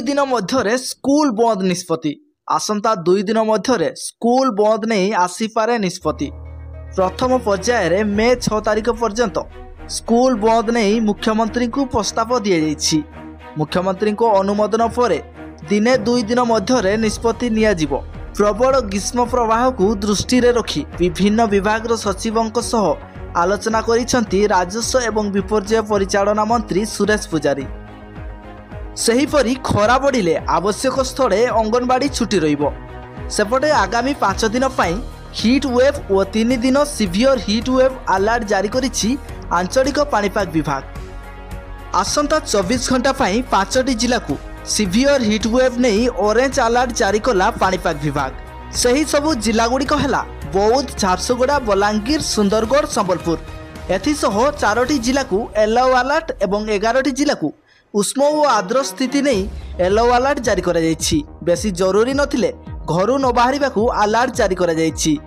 दुई दिन मध्य स्कूल बंद निष्पत्ति। आसंता 2 दिन मध्य स्कूल बंद नहीं आसीपारे निष्पत्ति। प्रथम पर्यायर मे 6 तारिख पर्यंत स्कूल बंद नहीं मुख्यमंत्री को प्रस्ताव दि जाइछि। मुख्यमंत्री को अनुमोदन पर दिने 2 दिन मध्य निष्पत्ति नियाजिबो। प्रबल ग्रीष्म प्रवाह को दृष्टि रखी विभिन्न विभाग सचिवों सह आलोचना करिसेंती राजस्व एवं विपर्यय परिचालना मंत्री सुरेश पूजारी। सेहीपरि खरा बढ़िले आवश्यक स्थले अंगनवाड़ी छुट्टी रहिबो। सेपटे आगामी 5 दिन पई हिट वेव और 3 दिन सिवियर हिट वेव अलर्ट जारी करिछि आंचलिक पाणीपाग विभाग। आसंता 24 घंटा पई 5टी जिला को सिवियर हिट वेव नहीं ऑरेंज अलर्ट जारी कला पाणीपाग विभाग। सही सबु जिला गुड़िक है बौद्ध, झारसुगुड़ा, बलांगीर, सुंदरगढ़, संबलपुर। एथिसह 4टी जिला को येलो अलर्ट एवं 11टी जिला को उष्म और आर्द्र स्थिति नहीं येलो अलर्ट जारी करा जायछि। बेसी जरूरी नथिले घरू न बाहरिबाकू अलर्ट जारी करा जायछि।